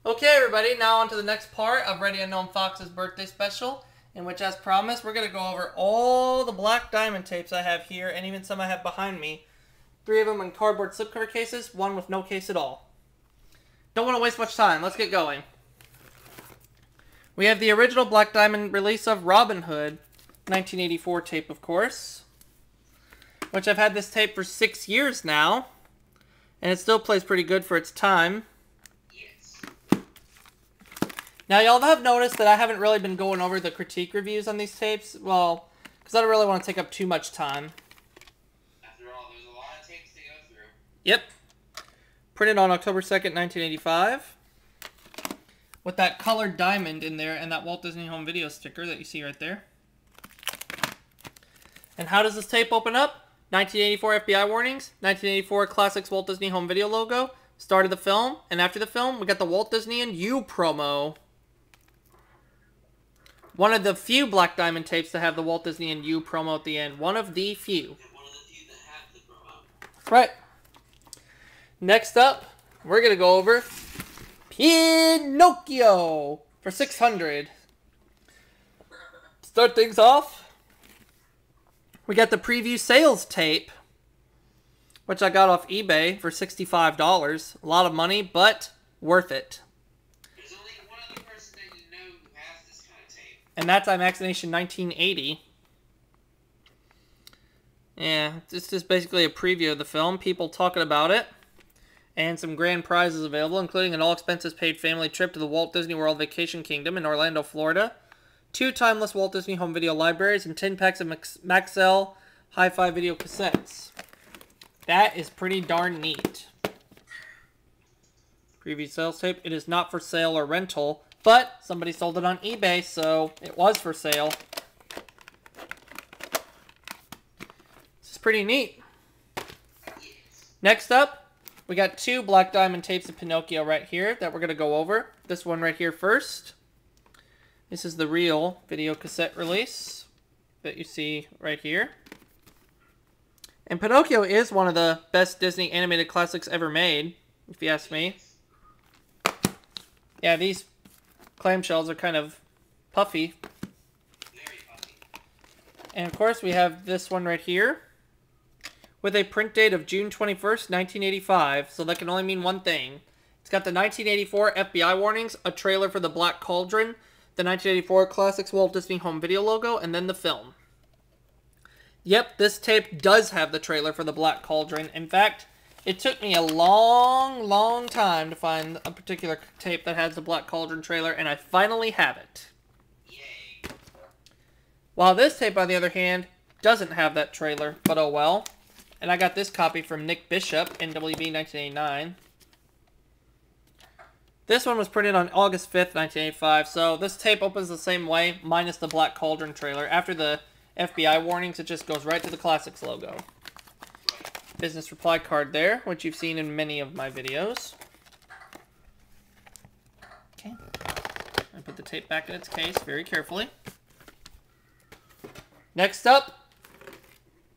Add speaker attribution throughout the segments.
Speaker 1: Okay, everybody, now on to the next part of ReadyUnknownFox's birthday special, in which, as promised, we're going to go over all the black diamond tapes I have here, and even some I have behind me. 3 of them in cardboard slipcover cases, 1 with no case at all. Don't want to waste much time. Let's get going. We have the original black diamond release of Robin Hood, 1984 tape, of course, which I've had this tape for 6 years now, and it still plays pretty good for its time. Now, y'all have noticed that I haven't really been going over the critique reviews on these tapes. Well, because I don't really want to take up too much time.
Speaker 2: After all, there's a lot of tapes to go through.
Speaker 1: Yep. Printed on October 2nd, 1985. With that colored diamond in there and that Walt Disney Home Video sticker that you see right there. And how does this tape open up? 1984 FBI warnings, 1984 Classics Walt Disney Home Video logo, start of the film, and after the film, we got the Walt Disney and You promo. One of the few Black Diamond tapes that have the Walt Disney and You promo at the end. One of the few.
Speaker 2: One of the few that have the promo.
Speaker 1: Right. Next up, we're going to go over Pinocchio for $600. Start things off. We got the preview sales tape, which I got off eBay for $65. A lot of money, but worth it.
Speaker 2: There's only one other person that you know who has this kind of tape.
Speaker 1: And that's Imagination 1980. Yeah, this is basically a preview of the film. People talking about it. And some grand prizes available, including an all-expenses-paid family trip to the Walt Disney World Vacation Kingdom in Orlando, Florida. 2 timeless Walt Disney Home Video libraries and 10 packs of Maxell Hi-Fi video cassettes. That is pretty darn neat. Preview sales tape. It is not for sale or rental, but somebody sold it on eBay, so it was for sale. This is pretty neat. Next up, we got 2 Black Diamond tapes of Pinocchio right here that we're going to go over. This one right here first. This is the real video cassette release that you see right here. And Pinocchio is one of the best Disney animated classics ever made, if you ask me. Yeah, these clamshells are kind of puffy.
Speaker 2: Very puffy.
Speaker 1: And of course we have this one right here with a print date of June 21st, 1985. So that can only mean one thing. It's got the 1984 FBI warnings, a trailer for the Black Cauldron, the 1984 Classics Walt Disney Home Video logo, and then the film. Yep, this tape does have the trailer for the Black Cauldron. In fact, it took me a long time to find a particular tape that has the Black Cauldron trailer, and I finally have it.
Speaker 2: Yay.
Speaker 1: While this tape, on the other hand, doesn't have that trailer, but oh well. And I got this copy from Nick Bishop, NWB 1989. This one was printed on August 5th, 1985, so this tape opens the same way, minus the Black Cauldron trailer. After the FBI warnings, it just goes right to the Classics logo. Business reply card there, which you've seen in many of my videos. Okay. I put the tape back in its case very carefully. Next up,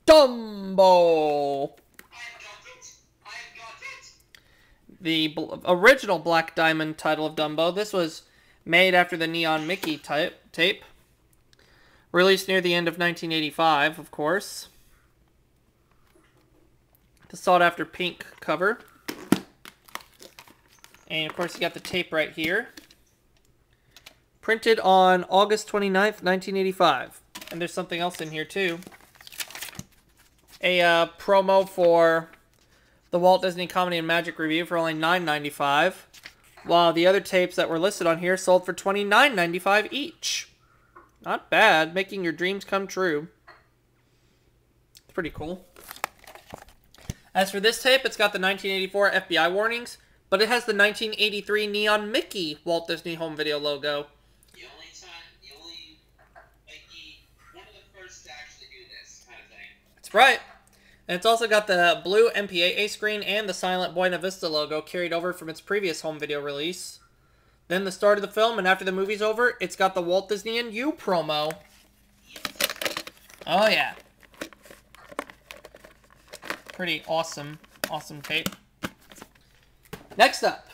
Speaker 1: Dumbo. The original Black Diamond title of Dumbo. This was made after the Neon Mickey tape. Released near the end of 1985, of course. The sought-after pink cover. And, of course, you got the tape right here. Printed on August 29th, 1985. And there's something else in here, too. A promo for the Walt Disney Comedy and Magic Review for only $9.95, while the other tapes that were listed on here sold for $29.95 each. Not bad, making your dreams come true. It's pretty cool. As for this tape, it's got the 1984 FBI warnings, but it has the 1983 Neon Mickey Walt Disney Home Video logo.
Speaker 2: One of the first to actually do this kind of thing.
Speaker 1: That's right. And it's also got the blue MPAA screen and the silent Buena Vista logo carried over from its previous home video release. Then the start of the film, and after the movie's over, it's got the Walt Disney and You promo. Oh yeah. Pretty awesome tape. Next up,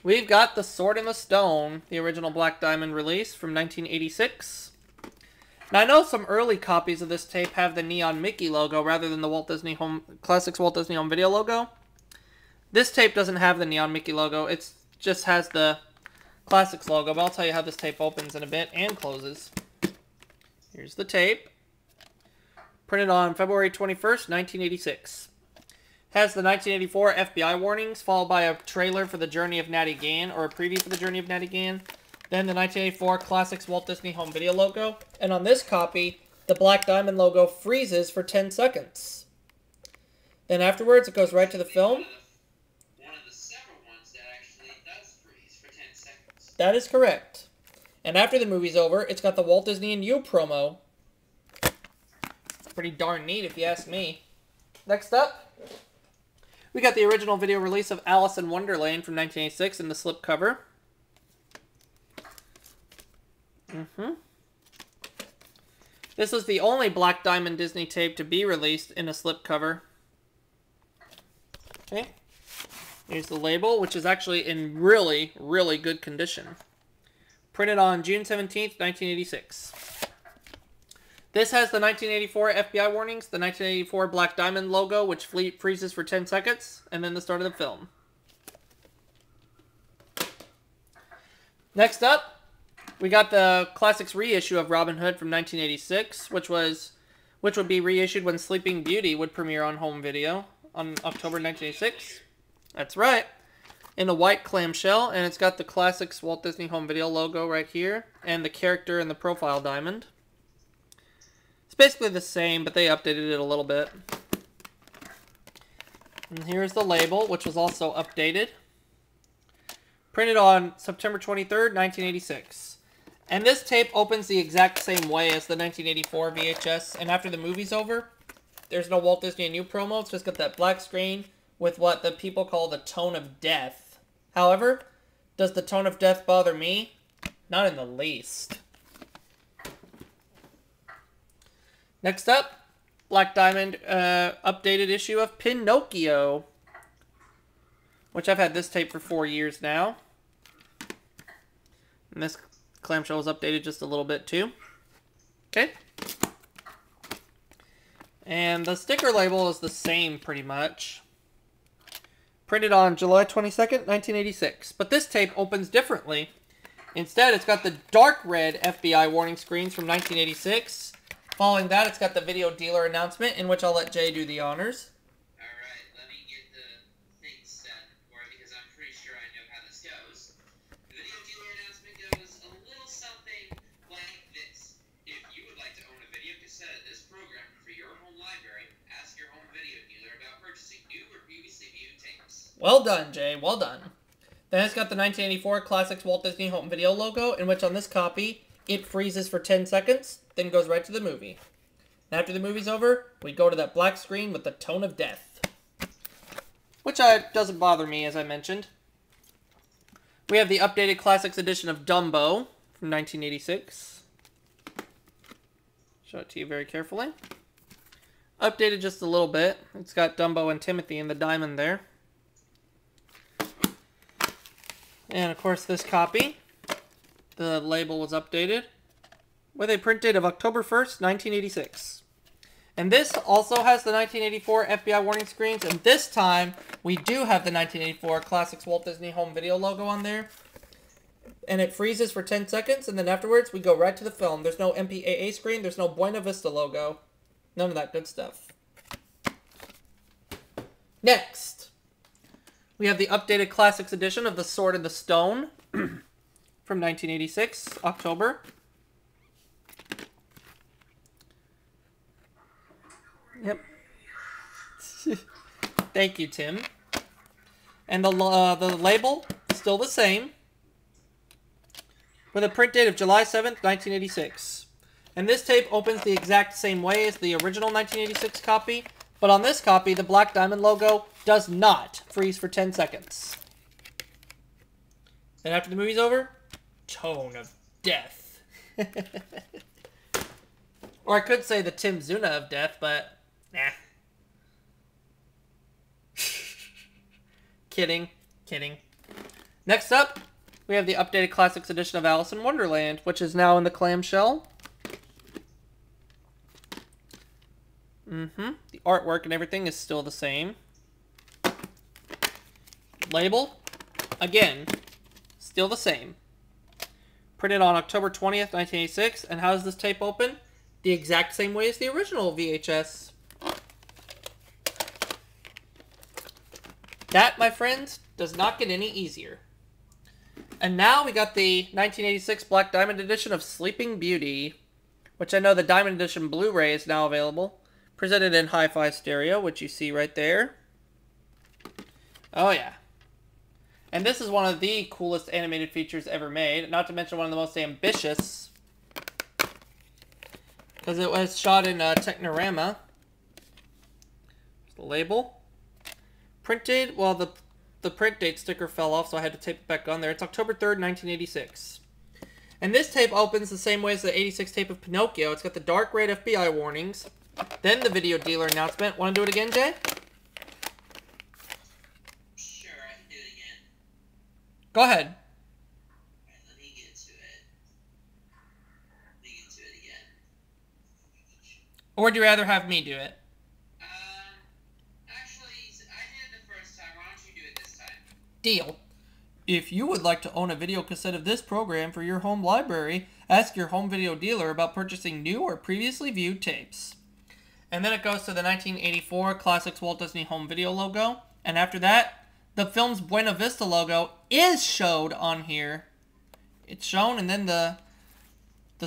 Speaker 1: we've got The Sword in the Stone, the original Black Diamond release from 1986. Now, I know some early copies of this tape have the Neon Mickey logo rather than the Walt Disney Classics Walt Disney Home Video logo. This tape doesn't have the Neon Mickey logo. It just has the Classics logo, but I'll tell you how this tape opens in a bit and closes. Here's the tape. Printed on February 21st, 1986. Has the 1984 FBI warnings, followed by a trailer for The Journey of Natty Gann, or a preview for The Journey of Natty Gann. Then the 1984 Classics Walt Disney Home Video logo. And on this copy, the Black Diamond logo freezes for 10 seconds. Then afterwards, it goes right to the film.
Speaker 2: One of the several ones that actually does freeze for 10 seconds.
Speaker 1: That is correct. And after the movie's over, it's got the Walt Disney and You promo. It's pretty darn neat if you ask me. Next up, we got the original video release of Alice in Wonderland from 1986 in the slipcover. This was the only Black Diamond Disney tape to be released in a slipcover. Okay. Here's the label, which is actually in really, really good condition. Printed on June 17th, 1986. This has the 1984 FBI warnings, the 1984 Black Diamond logo, which freezes for 10 seconds, and then the start of the film. Next up, we got the Classics reissue of Robin Hood from 1986, which would be reissued when Sleeping Beauty would premiere on home video on October 1986. That's right. In a white clamshell, and it's got the Classics Walt Disney Home Video logo right here, and the character in the profile diamond. It's basically the same, but they updated it a little bit. And here's the label, which was also updated. Printed on September 23rd, 1986. And this tape opens the exact same way as the 1984 VHS, and after the movie's over, there's no Walt Disney and You promo. It's just got that black screen with what the people call the tone of death. However, does the tone of death bother me? Not in the least. Next up, Black Diamond updated issue of Pinocchio, which I've had this tape for 4 years now. And this clamshell was updated just a little bit too. Okay. And the label is the same pretty much. Printed on July 22nd, 1986. But this tape opens differently. Instead, it's got the dark red FBI warning screens from 1986. Following that, it's got the video dealer announcement, in which I'll let Jay do the honors.
Speaker 2: Alright, let me get the thing set for it, because I'm pretty sure I know how this goes. The video dealer announcement goes a little something like this. If you would like to own a video cassette of this program for your home library, ask your home video dealer about purchasing new or previously viewed tapes.
Speaker 1: Well done, Jay. Well done. Then it's got the 1984 Classics Walt Disney Home Video logo, in which on this copy, it freezes for 10 seconds, then goes right to the movie. And after the movie's over, we go to that black screen with the tone of death. Which doesn't bother me, as I mentioned. We have the updated Classics edition of Dumbo from 1986. Show it to you very carefully. Updated just a little bit. It's got Dumbo and Timothy in the diamond there. And, of course, this copy, the label was updated with a print date of October 1st, 1986. And this also has the 1984 FBI warning screens, and this time we do have the 1984 Classics Walt Disney Home Video logo on there. And it freezes for 10 seconds, and then afterwards we go right to the film. There's no MPAA screen, there's no Buena Vista logo. None of that good stuff. Next, we have the updated Classics edition of The Sword in the Stone from 1986, October. Yep. Thank you, Tim. And the label is still the same, with a print date of July 7th, 1986. And this tape opens the exact same way as the original 1986 copy, but on this copy, the Black Diamond logo does not freeze for 10 seconds. And after the movie's over, tone of death. Or I could say the Tim Zuna of death, but nah. Kidding. Next up, we have the updated Classics edition of Alice in Wonderland, which is now in the clamshell. The artwork and everything is still the same. Label, again, still the same. Printed on October 20th, 1986. And how does this tape open? The exact same way as the original VHS. That, my friends, does not get any easier. And now we got the 1986 Black Diamond edition of Sleeping Beauty, which I know the Diamond edition Blu-ray is now available. Presented in hi-fi stereo, which you see right there. Oh yeah. And this is one of the coolest animated features ever made, not to mention one of the most ambitious, because it was shot in Technorama. There's the label. Printed, well, the print date sticker fell off, so I had to tape it back on there. It's October 3rd, 1986. And this tape opens the same way as the 86 tape of Pinocchio. It's got the dark red FBI warnings, then the video dealer announcement. Want to do it again, Jay?
Speaker 2: Sure, I can do it again.
Speaker 1: Go ahead.
Speaker 2: Alright, let me get to it. Let me get to it again.
Speaker 1: Or would you rather have me do it?
Speaker 2: Actually, I did it the first time. Why don't you do it this time?
Speaker 1: Deal. If you would like to own a video cassette of this program for your home library, ask your home video dealer about purchasing new or previously viewed tapes. And then it goes to the 1984 Classics Walt Disney Home Video logo. And after that, the film's Buena Vista logo is showed on here. It's shown, and then the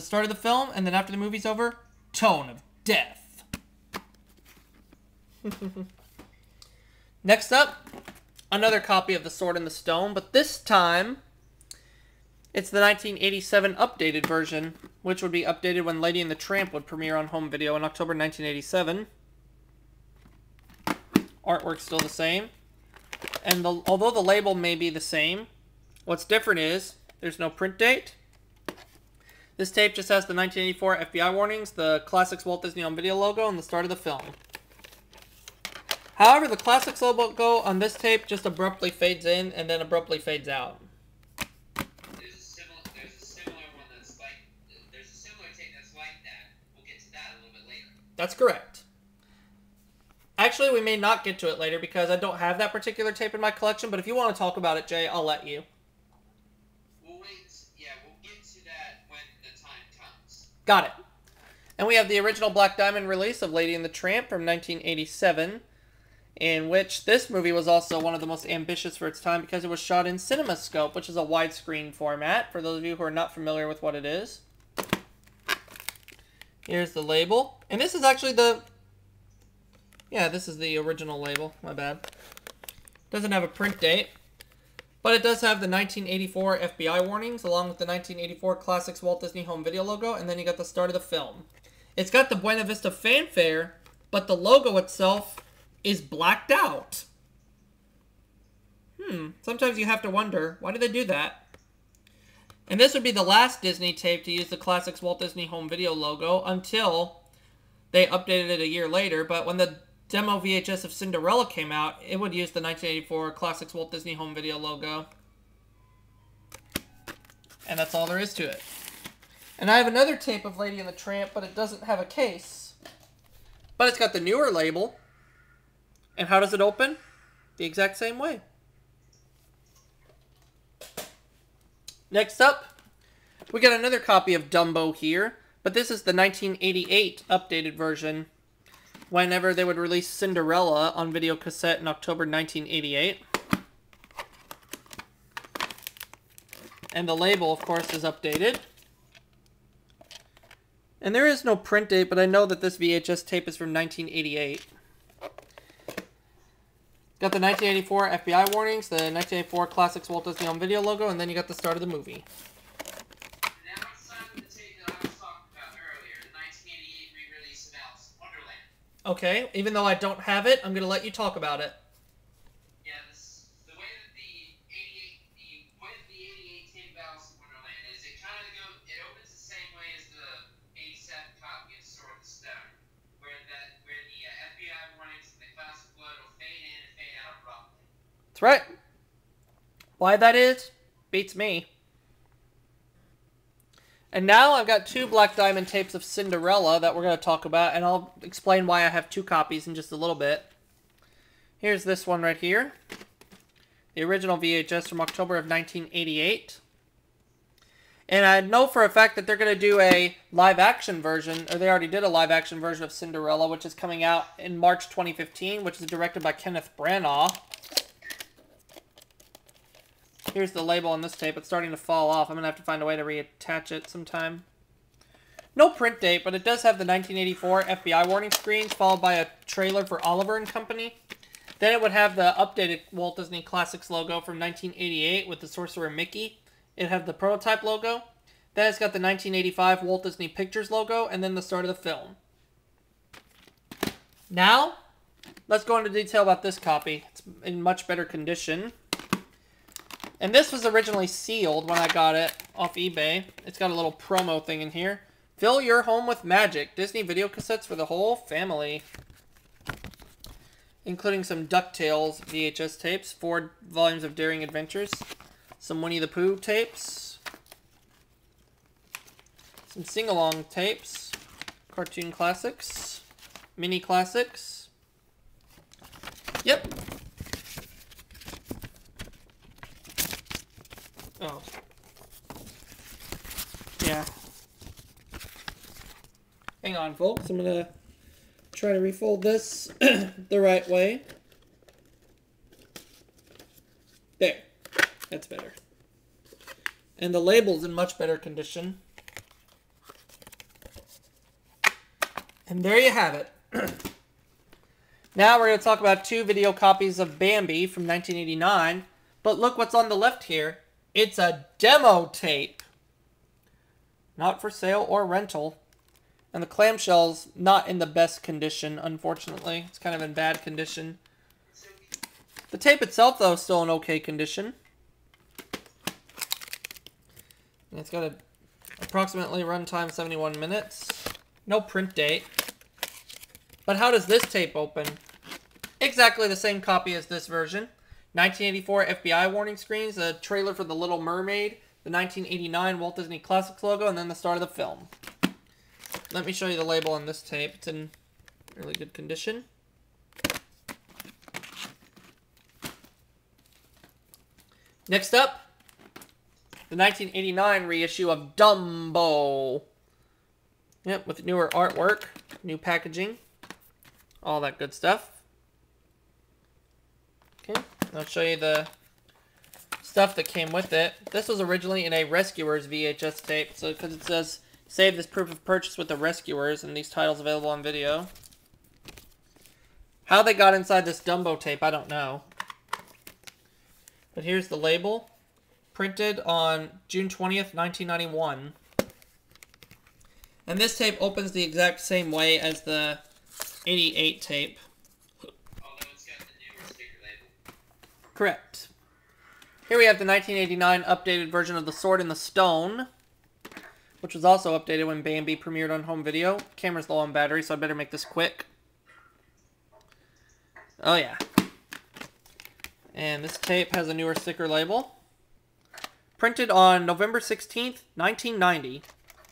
Speaker 1: start of the film, and then after the movie's over, Tone of Death. Next up, another copy of The Sword in the Stone, but this time, it's the 1987 updated version, which would be updated when Lady and the Tramp would premiere on home video in October 1987. Artwork's still the same. And although the label may be the same, what's different is there's no print date. This tape just has the 1984 FBI warnings, the Classics Walt Disney Home Video logo, and the start of the film. However, the Classics logo on this tape just abruptly fades in and then abruptly fades out.
Speaker 2: There's a similar one that's like, there's a similar tape that's like that. We'll get to that a little bit later.
Speaker 1: That's correct. Actually, we may not get to it later because I don't have that particular tape in my collection, but if you want to talk about it, Jay, I'll let you.
Speaker 2: We'll wait. Yeah, we'll get to that when the time comes.
Speaker 1: Got it. And we have the original Black Diamond release of Lady and the Tramp from 1987, in which this movie was also one of the most ambitious for its time because it was shot in CinemaScope, which is a widescreen format, for those of you who are not familiar with what it is. Here's the label. And this is actually this is the original label. My bad. Doesn't have a print date, but it does have the 1984 FBI warnings along with the 1984 Classics Walt Disney Home Video logo, and then you got the start of the film. It's got the Buena Vista fanfare, but the logo itself is blacked out. Sometimes you have to wonder, why did they do that? And this would be the last Disney tape to use the Classics Walt Disney Home Video logo until they updated it a year later, but when the demo VHS of Cinderella came out, it would use the 1984 Classics Walt Disney Home Video logo. And that's all there is to it. And I have another tape of Lady and the Tramp, but it doesn't have a case. But it's got the newer label. And how does it open? The exact same way. Next up, we got another copy of Dumbo here, but this is the 1988 updated version. Whenever they would release Cinderella on video cassette in October 1988. And the label, of course, is updated. And there is no print date, but I know that this VHS tape is from 1988. Got the 1984 FBI warnings, the 1984 Classics Walt Disney Home Video logo, and then you got the start of the movie.
Speaker 2: Now it's time for the tape that I was talking about earlier, the 1988 re-release of Alice in Wonderland.
Speaker 1: Okay, even though I don't have it, I'm going to let you talk about it.
Speaker 2: Yeah, the way that the 88 tape of Alice in Wonderland is, it opens the same way as the 87 copy of Sword in the Stone, where the FBI warnings and the classic blood will fade in and fade out abruptly.
Speaker 1: That's right. Why that is? Beats me. And now I've got 2 Black Diamond tapes of Cinderella that we're going to talk about, and I'll explain why I have 2 copies in just a little bit. Here's this one right here. The original VHS from October of 1988. And I know for a fact that they're going to do a live-action version, or they already did a live-action version of Cinderella, which is coming out in March 2015, which is directed by Kenneth Branagh. Here's the label on this tape. It's starting to fall off. I'm going to have to find a way to reattach it sometime. No print date, but it does have the 1984 FBI warning screens, followed by a trailer for Oliver and Company. Then it would have the updated Walt Disney Classics logo from 1988 with the Sorcerer Mickey. It'd have the prototype logo. Then it's got the 1985 Walt Disney Pictures logo, and then the start of the film. Now, let's go into detail about this copy. It's in much better condition. And this was originally sealed when I got it off eBay. It's got a little promo thing in here. Fill your home with magic. Disney video cassettes for the whole family. Including some DuckTales VHS tapes, 4 volumes of Daring Adventures, some Winnie the Pooh tapes, some sing-along tapes, cartoon classics, mini classics. Yep. Oh. Yeah. Hang on, folks. I'm going to try to refold this the right way. There. That's better. And the label's in much better condition. And there you have it. Now we're going to talk about 2 video copies of Bambi from 1989. But look what's on the left here. It's a demo tape. Not for sale or rental. And the clamshell's not in the best condition, unfortunately. It's kind of in bad condition. The tape itself, though, is still in okay condition. And it's got a approximately runtime 71 minutes. No print date. But how does this tape open? Exactly the same copy as this version. 1984 FBI warning screens, a trailer for The Little Mermaid, the 1989 Walt Disney Classics logo, and then the start of the film. Let me show you the label on this tape. It's in really good condition. Next up, the 1989 reissue of Dumbo. Yep, with newer artwork, new packaging, all that good stuff. Okay, I'll show you the stuff that came with it. This was originally in a Rescuers VHS tape, so because it says, save this proof of purchase with the Rescuers, and these titles available on video. How they got inside this Dumbo tape, I don't know. But here's the label. Printed on June 20th, 1991. And this tape opens the exact same way as the 88 tape.
Speaker 2: Although it's got the newer sticker label.
Speaker 1: Correct. Here we have the 1989 updated version of The Sword in the Stone, which was also updated when Bambi premiered on home video. Camera's low on battery, so I better make this quick. Oh yeah. And this tape has a newer sticker label. Printed on November 16th, 1990.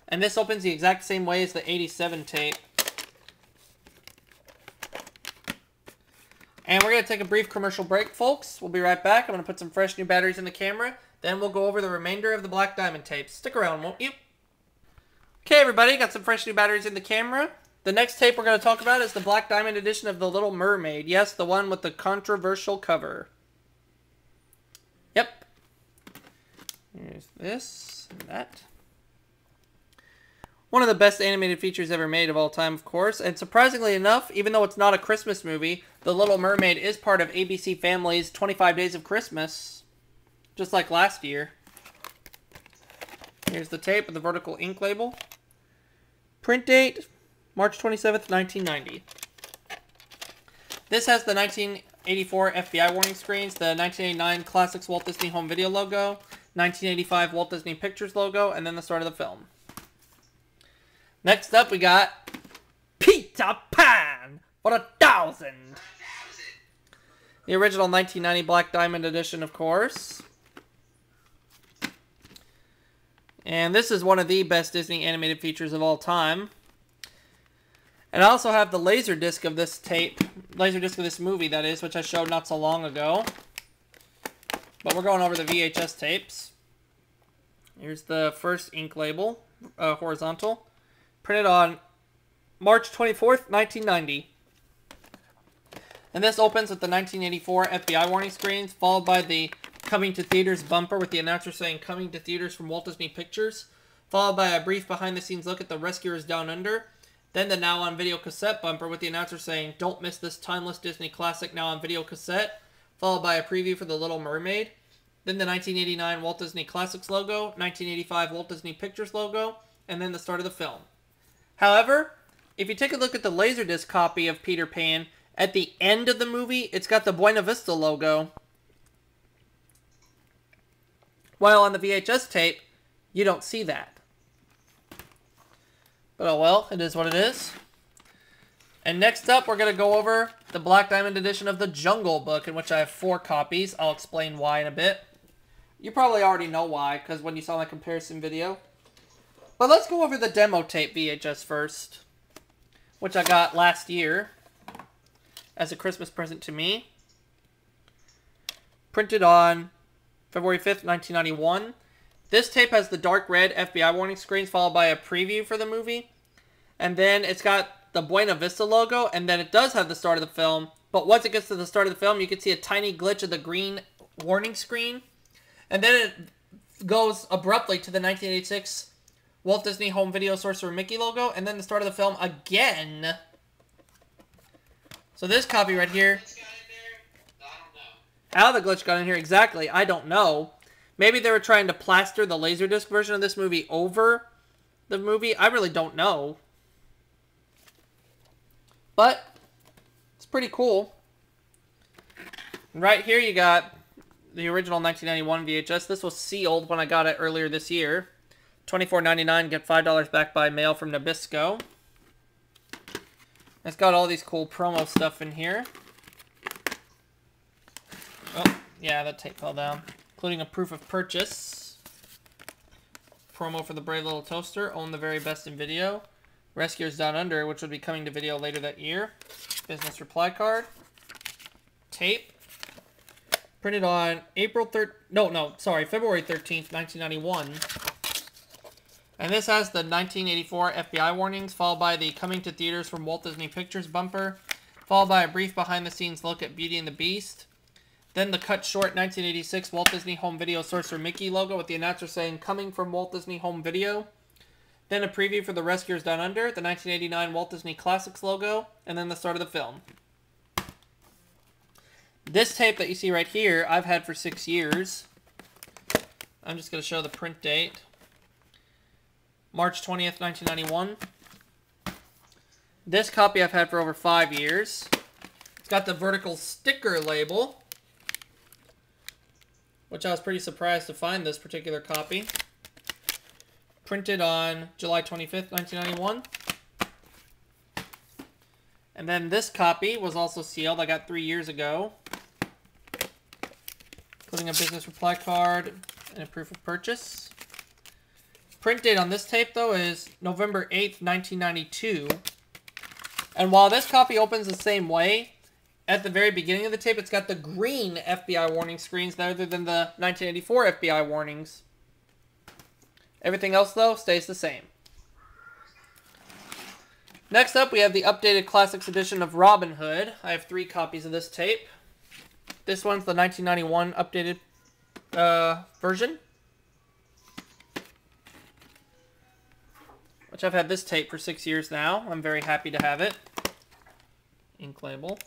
Speaker 1: And this opens the exact same way as the 87 tape. And we're going to take a brief commercial break, folks. We'll be right back. I'm going to put some fresh new batteries in the camera. Then we'll go over the remainder of the Black Diamond tapes. Stick around, won't you? Okay, everybody. Got some fresh new batteries in the camera. The next tape we're going to talk about is the Black Diamond edition of The Little Mermaid. Yes, the one with the controversial cover. Yep. Here's this and that. One of the best animated features ever made of all time, of course. And surprisingly enough, even though it's not a Christmas movie, The Little Mermaid is part of ABC Family's 25 Days of Christmas. Just like last year. Here's the tape with the vertical ink label. Print date, March 27th, 1990. This has the 1984 FBI warning screens, the 1989 Classics Walt Disney Home Video logo, 1985 Walt Disney Pictures logo, and then the start of the film. Next up, we got Peter Pan for 1,000. The original 1990 Black Diamond edition, of course. And this is one of the best Disney animated features of all time. And I also have the Laserdisc of this tape, Laserdisc of this movie, that is, which I showed not so long ago. But we're going over the VHS tapes. Here's the first ink label, horizontal. Printed on March 24th, 1990. And this opens with the 1984 FBI warning screens, followed by the coming to theaters bumper with the announcer saying coming to theaters from Walt Disney Pictures, followed by a brief behind-the-scenes look at the Rescuers Down Under, then the now on video cassette bumper with the announcer saying don't miss this timeless Disney classic now on video cassette, followed by a preview for The Little Mermaid, then the 1989 Walt Disney Classics logo, 1985 Walt Disney Pictures logo, and then the start of the film. However, if you take a look at the Laserdisc copy of Peter Pan, at the end of the movie, it's got the Buena Vista logo. While on the VHS tape, you don't see that. But oh well, it is what it is. And next up, we're going to go over the Black Diamond edition of The Jungle Book, in which I have 4 copies. I'll explain why in a bit. You probably already know why, because when you saw my comparison video. But let's go over the demo tape VHS first, which I got last year as a Christmas present to me. Printed on February 5th, 1991. This tape has the dark red FBI warning screens followed by a preview for the movie. And then it's got the Buena Vista logo, and then it does have the start of the film. But once it gets to the start of the film, you can see a tiny glitch of the green warning screen. And then it goes abruptly to the 1986 Walt Disney Home Video Sorcerer Mickey logo, and then the start of the film again. So this copy right here, how the glitch got in here exactly, I don't know. Maybe they were trying to plaster the Laserdisc version of this movie over the movie. I really don't know. But it's pretty cool. Right here you got the original 1991 VHS. This was sealed when I got it earlier this year. $24.99, get $5 back by mail from Nabisco. It's got all these cool promo stuff in here. Oh, yeah, that tape fell down. Including a proof of purchase. Promo for the Brave Little Toaster. Own the very best in video. Rescuers Down Under, which would be coming to video later that year. Business reply card. Tape. Printed on February 13th, 1991. And this has the 1984 FBI warnings, followed by the coming to theaters from Walt Disney Pictures bumper, followed by a brief behind-the-scenes look at Beauty and the Beast. Then the cut short 1986 Walt Disney Home Video Sorcerer Mickey logo with the announcer saying, coming from Walt Disney Home Video. Then a preview for the Rescuers Down Under, the 1989 Walt Disney Classics logo, and then the start of the film. This tape that you see right here, I've had for 6 years. I'm just going to show the print date. March 20th, 1991. This copy I've had for over 5 years. It's got the vertical sticker label, which I was pretty surprised to find this particular copy. Printed on July 25th, 1991. And then this copy was also sealed. I got 3 years ago. Including a business reply card and a proof of purchase. Print date on this tape, though, is November 8th, 1992. And while this copy opens the same way, at the very beginning of the tape, it's got the green FBI warning screens rather than the 1984 FBI warnings. Everything else, though, stays the same. Next up, we have the updated Classics edition of Robin Hood. I have 3 copies of this tape. This one's the 1991 updated version, which I've had this tape for 6 years now. I'm very happy to have it. Ink label.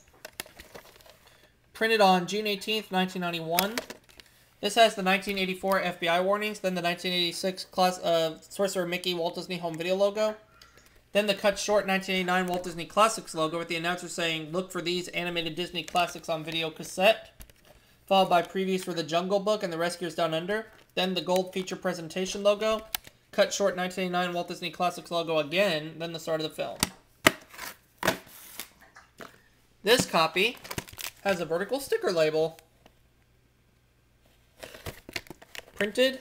Speaker 1: Printed on June 18th, 1991. This has the 1984 FBI warnings, then the 1986 Sorcerer Mickey Walt Disney Home Video logo, then the cut short 1989 Walt Disney Classics logo with the announcer saying, look for these animated Disney classics on video cassette, followed by previews for The Jungle Book and The Rescuers Down Under, then the gold feature presentation logo, cut short 1989 Walt Disney Classics logo again, then the start of the film. This copy has a vertical sticker label. Printed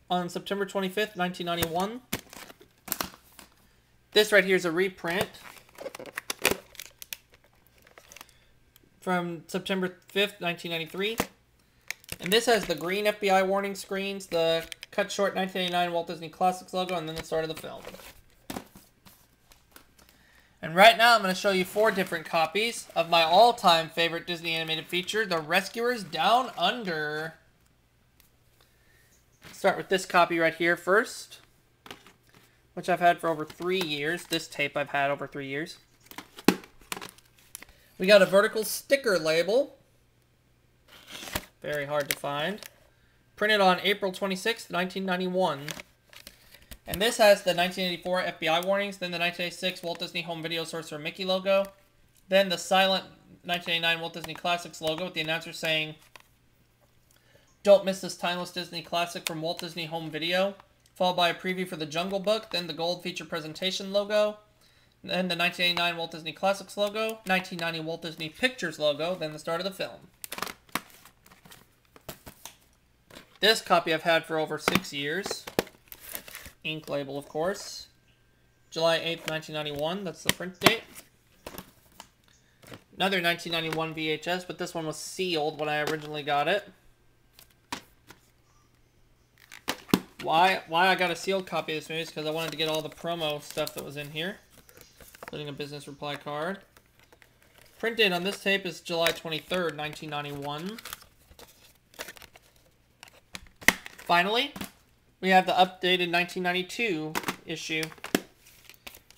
Speaker 1: on September 25th, 1991. This right here is a reprint from September 5th, 1993. And this has the green FBI warning screens, the cut short 1989 Walt Disney Classics logo, and then the start of the film. And right now I'm going to show you 4 different copies of my all-time favorite Disney animated feature, The Rescuers Down Under. Start with this copy right here first, which I've had for over 3 years. This tape I've had over 3 years. We got a vertical sticker label. Very hard to find. Printed on April 26th, 1991. And this has the 1984 FBI warnings, then the 1986 Walt Disney Home Video Sorcerer Mickey logo, then the silent 1989 Walt Disney Classics logo with the announcer saying, "Don't miss this timeless Disney classic from Walt Disney Home Video," followed by a preview for the Jungle Book, then the gold feature presentation logo, then the 1989 Walt Disney Classics logo, 1990 Walt Disney Pictures logo, then the start of the film. This copy I've had for over 6 years. Ink label, of course. July 8th, 1991. That's the print date. Another 1991 VHS, but this one was sealed when I originally got it. Why I got a sealed copy of this movie is because I wanted to get all the promo stuff that was in here, including a business reply card. Print date on this tape is July 23rd, 1991. Finally, we have the updated 1992 issue.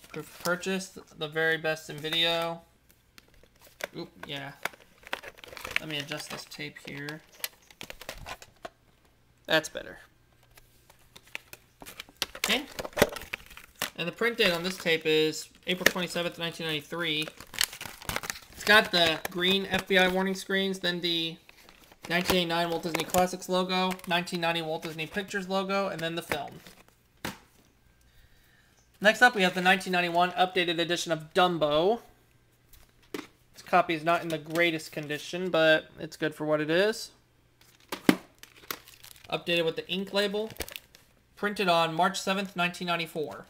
Speaker 1: Proof of purchase, the very best in video. Oop, yeah. Let me adjust this tape here. That's better. Okay. And the print date on this tape is April 27th, 1993. It's got the green FBI warning screens, then the 1989 Walt Disney Classics logo, 1990 Walt Disney Pictures logo, and then the film. Next up, we have the 1991 updated edition of Dumbo. This copy is not in the greatest condition, but it's good for what it is. Updated with the ink label. Printed on March 7th, 1994.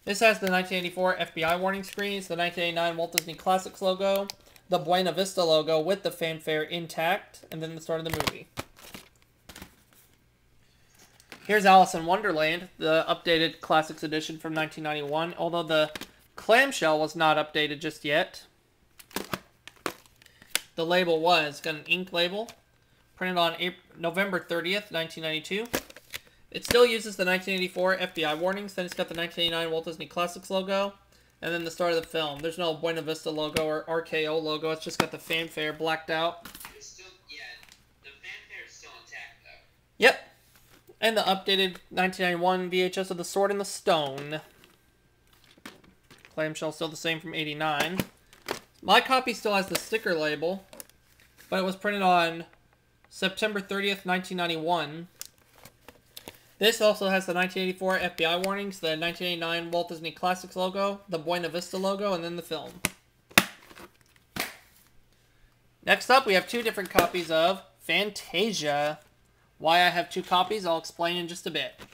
Speaker 1: This has the 1984 FBI warning screens, the 1989 Walt Disney Classics logo, the Buena Vista logo with the fanfare intact, and then the start of the movie. Here's Alice in Wonderland, the updated Classics edition from 1991, although the clamshell was not updated just yet. The label was, got an ink label, printed on November 30th, 1992. It still uses the 1984 FBI warnings, then it's got the 1989 Walt Disney Classics logo, and then the start of the film. There's no Buena Vista logo or RKO logo. It's just got the fanfare blacked out.
Speaker 2: It's still, yeah, the fanfare is still intact, though.
Speaker 1: Yep. And the updated 1991 VHS of The Sword and the Stone. Clamshell still the same from 89. My copy still has the sticker label, but it was printed on September 30th, 1991. This also has the 1984 FBI warnings, the 1989 Walt Disney Classics logo, the Buena Vista logo, and then the film. Next up, we have 2 different copies of Fantasia. Why I have 2 copies, I'll explain in just a bit. I'm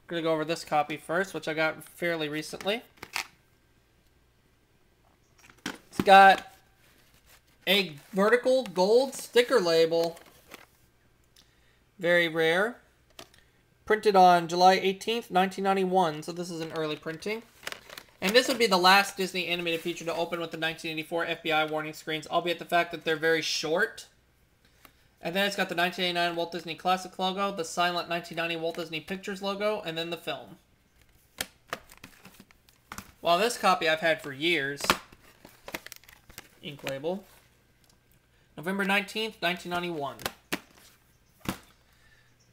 Speaker 1: going to go over this copy first, which I got fairly recently. It's got a vertical gold sticker label. Very rare. Printed on July 18th, 1991, so this is an early printing. And this would be the last Disney animated feature to open with the 1984 FBI warning screens, albeit the fact that they're very short. And then it's got the 1989 Walt Disney Classics logo, the silent 1990 Walt Disney Pictures logo, and then the film. Well, this copy I've had for years. Ink label. November 19th, 1991.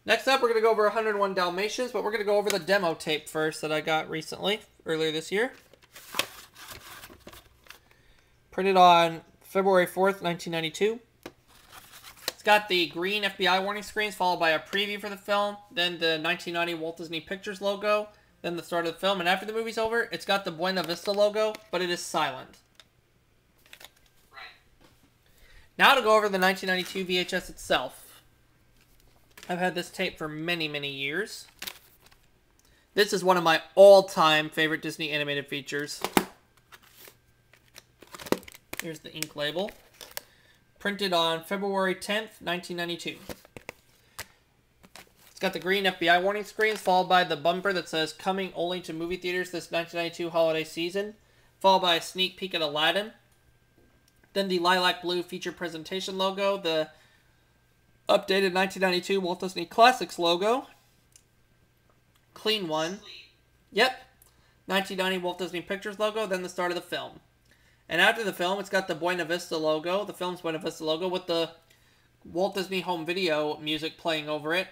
Speaker 1: Next up, we're going to go over 101 Dalmatians, but we're going to go over the demo tape first that I got recently, earlier this year. Printed on February 4th, 1992. It's got the green FBI warning screens, followed by a preview for the film, then the 1990 Walt Disney Pictures logo, then the start of the film, and after the movie's over, it's got the Buena Vista logo, but it is silent. Right. Now to go over the 1992 VHS itself. I've had this tape for many, many years. This is one of my all-time favorite Disney animated features. Here's the ink label. Printed on February 10th, 1992. It's got the green FBI warning screens, followed by the bumper that says, "Coming only to movie theaters this 1992 holiday season," followed by a sneak peek at Aladdin. Then the lilac blue feature presentation logo, the updated 1992 Walt Disney Classics logo. Clean one. Yep. 1990 Walt Disney Pictures logo, then the start of the film. And after the film, it's got the Buena Vista logo, the film's Buena Vista logo, with the Walt Disney Home Video music playing over it.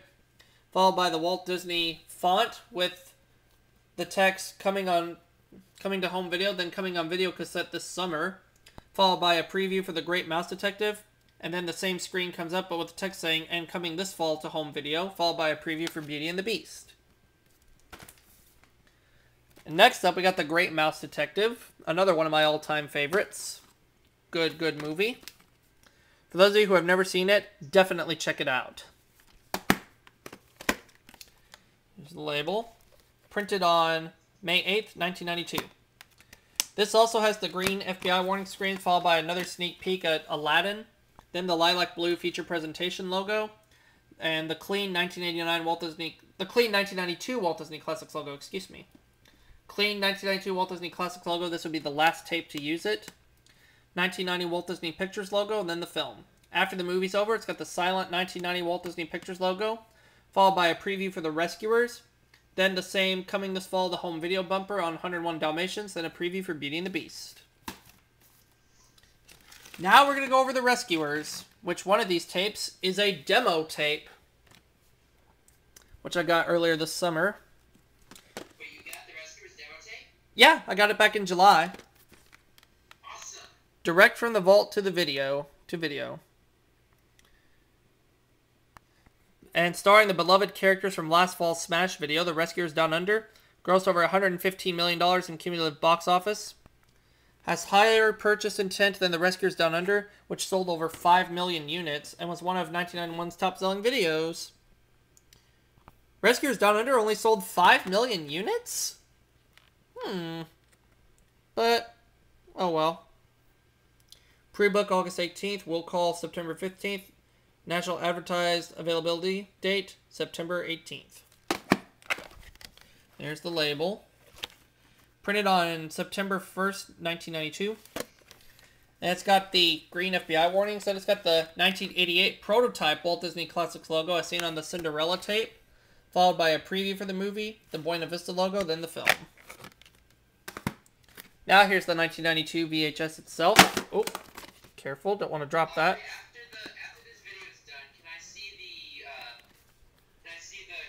Speaker 1: Followed by the Walt Disney font with the text coming to home video, then coming on video cassette this summer. Followed by a preview for The Great Mouse Detective. And then the same screen comes up, but with the text saying, "And coming this fall to home video," followed by a preview for Beauty and the Beast. And next up, we got The Great Mouse Detective, another one of my all-time favorites. Good movie. For those of you who have never seen it, definitely check it out. Here's the label. Printed on May 8th, 1992. This also has the green FBI warning screen, followed by another sneak peek at Aladdin, then the lilac blue feature presentation logo, and the clean 1992 Walt Disney Classics logo, excuse me. Clean 1992 Walt Disney Classics logo, this would be the last tape to use it. 1990 Walt Disney Pictures logo, and then the film. After the movie's over, it's got the silent 1990 Walt Disney Pictures logo, followed by a preview for The Rescuers, then the same coming this fall, the home video bumper on 101 Dalmatians, then a preview for Beauty and the Beast. Now we're going to go over The Rescuers, which one of these tapes is a demo tape, which I got earlier this summer.
Speaker 2: Wait, you got The Rescuers demo tape?
Speaker 1: Yeah, I got it back in July.
Speaker 2: Awesome.
Speaker 1: Direct from the vault to the video. And starring the beloved characters from last fall's smash video, The Rescuers Down Under, grossed over $115 million in cumulative box office. Has higher purchase intent than The Rescuers Down Under, which sold over 5 million units and was one of 1991's top-selling videos. Rescuers Down Under only sold 5 million units? But, oh well. Pre-book August 18th, will call September 15th. National advertised availability date, September 18th. There's the label. Printed on September 1st, 1992. And it's got the green FBI warnings. Then it's got the 1988 prototype Walt Disney Classics logo as seen on the Cinderella tape. Followed by a preview for the movie, the Buena Vista logo, then the film. Now here's the 1992 VHS itself. Oh, careful, don't want to drop that.
Speaker 2: After this video is done, can I see the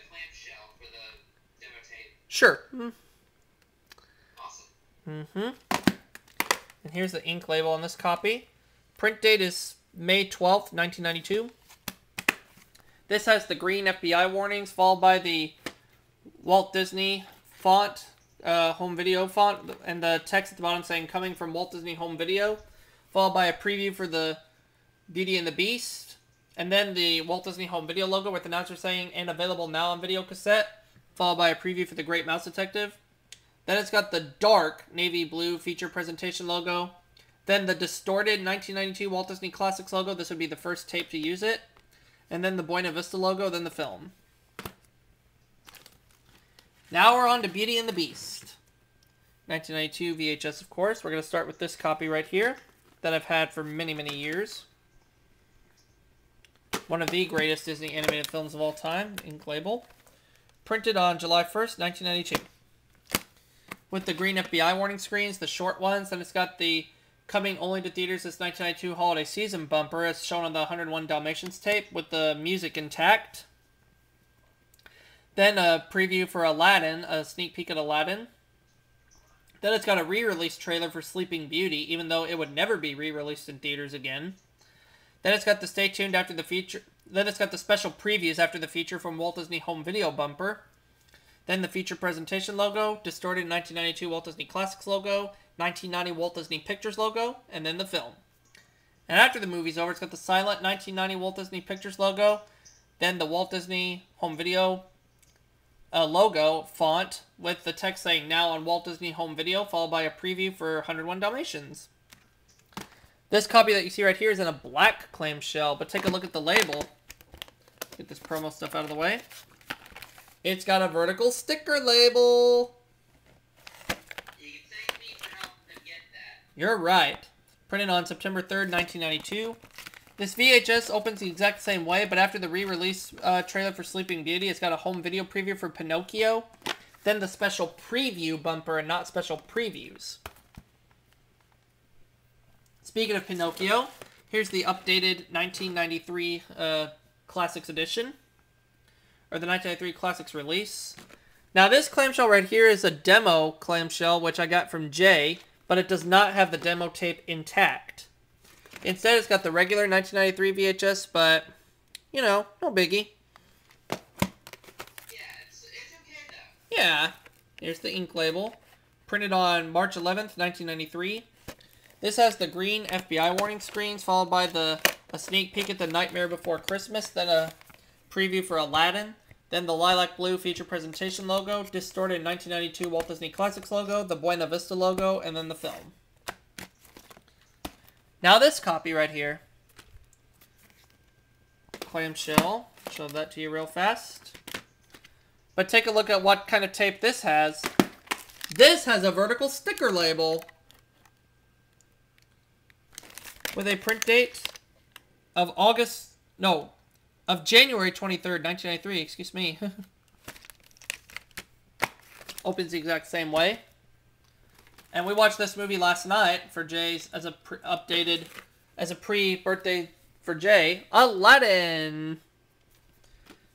Speaker 2: clamshell for the demo tape?
Speaker 1: Sure.
Speaker 2: Awesome.
Speaker 1: And here's the ink label on this copy. Print date is May 12th, 1992. This has the green FBI warnings, followed by the Walt Disney font, home video font, and the text at the bottom saying, "Coming from Walt Disney Home Video," followed by a preview for the Beauty and the Beast, and then the Walt Disney Home Video logo with the announcer saying, "And available now on video cassette," followed by a preview for The Great Mouse Detective. Then it's got the dark navy blue feature presentation logo. Then the distorted 1992 Walt Disney Classics logo. This would be the first tape to use it. And then the Buena Vista logo, then the film. Now we're on to Beauty and the Beast. 1992 VHS, of course. We're going to start with this copy right here that I've had for many, many years. One of the greatest Disney animated films of all time, ink label. Printed on July 1st, 1992. With the green FBI warning screens, the short ones. Then it's got the coming only to theaters this 1992 holiday season bumper as shown on the 101 Dalmatians tape with the music intact. Then a preview for Aladdin, a sneak peek at Aladdin. Then it's got a re-release trailer for Sleeping Beauty, even though it would never be re-released in theaters again. Then it's got the stay tuned after the feature. Then it's got the special previews after the feature from Walt Disney Home Video bumper. Then the feature presentation logo, distorted 1992 Walt Disney Classics logo, 1990 Walt Disney Pictures logo, and then the film. And after the movie's over, it's got the silent 1990 Walt Disney Pictures logo, then the Walt Disney Home Video logo font with the text saying now on Walt Disney Home Video, followed by a preview for 101 Dalmatians. This copy that you see right here is in a black clamshell, but take a look at the label. Get this promo stuff out of the way. It's got a vertical sticker label.
Speaker 2: You can thank me for helping them get that.
Speaker 1: You're right. Printed on September 3rd, 1992. This VHS opens the exact same way, but after the re-release trailer for Sleeping Beauty, it's got a home video preview for Pinocchio, then the special preview bumper and not special previews. Speaking of Pinocchio, here's the updated 1993 Classics edition, or the 1993 Classics release. Now this clamshell right here is a demo clamshell, which I got from Jay, but it does not have the demo tape intact. Instead, it's got the regular 1993 VHS, but, you know, no biggie.
Speaker 2: Yeah, it's okay though.
Speaker 1: Yeah. Here's the ink label. Printed on March 11th, 1993. This has the green FBI warning screens, followed by a sneak peek at The Nightmare Before Christmas, then a preview for Aladdin, then the lilac blue feature presentation logo, distorted 1992 Walt Disney Classics logo, the Buena Vista logo, and then the film. Now this copy right here, clamshell, show that to you real fast. But take a look at what kind of tape this has. This has a vertical sticker label with a print date of January 23rd, 1993, excuse me. Opens the exact same way. And we watched this movie last night for Jay's as a pre-birthday for Jay. Aladdin,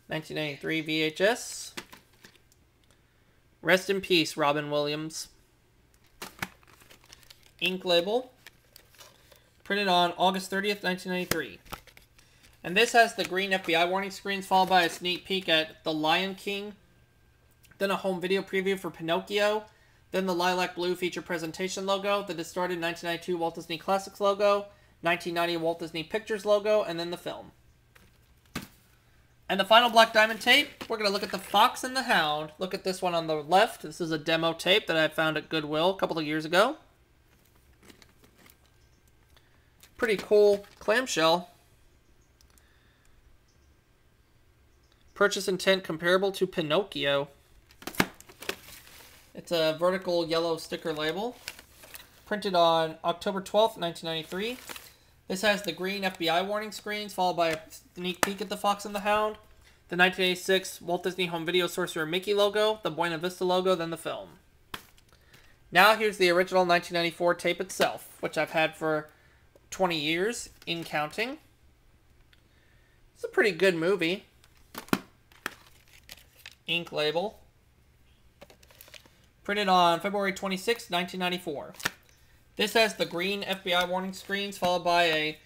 Speaker 1: 1993 VHS. Rest in peace, Robin Williams. Ink label. Printed on August 30th, 1993. And this has the green FBI warning screens, followed by a sneak peek at The Lion King. Then a home video preview for Pinocchio. Then the lilac blue feature presentation logo, the distorted 1992 Walt Disney Classics logo, 1990 Walt Disney Pictures logo, and then the film. And the final black diamond tape, we're going to look at the Fox and the Hound. Look at this one on the left. This is a demo tape that I found at Goodwill a couple of years ago. Pretty cool clamshell. Purchase intent comparable to Pinocchio. It's a vertical yellow sticker label. Printed on October 12th, 1993. This has the green FBI warning screens, followed by a sneak peek at the Fox and the Hound. The 1986 Walt Disney Home Video Sorcerer Mickey logo, the Buena Vista logo, then the film. Now here's the original 1994 tape itself, which I've had for 20 years in counting. It's a pretty good movie. Ink label. Printed on February 26, 1994. This has the green FBI warning screens, followed by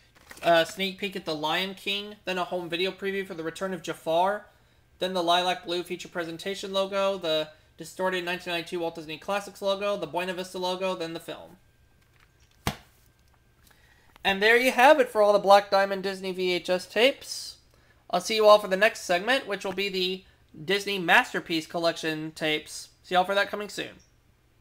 Speaker 1: a sneak peek at The Lion King, then a home video preview for The Return of Jafar, then the lilac blue feature presentation logo, the distorted 1992 Walt Disney Classics logo, the Buena Vista logo, then the film. And there you have it for all the Black Diamond Disney VHS tapes. I'll see you all for the next segment, which will be the Disney Masterpiece Collection tapes. See y'all for that coming soon.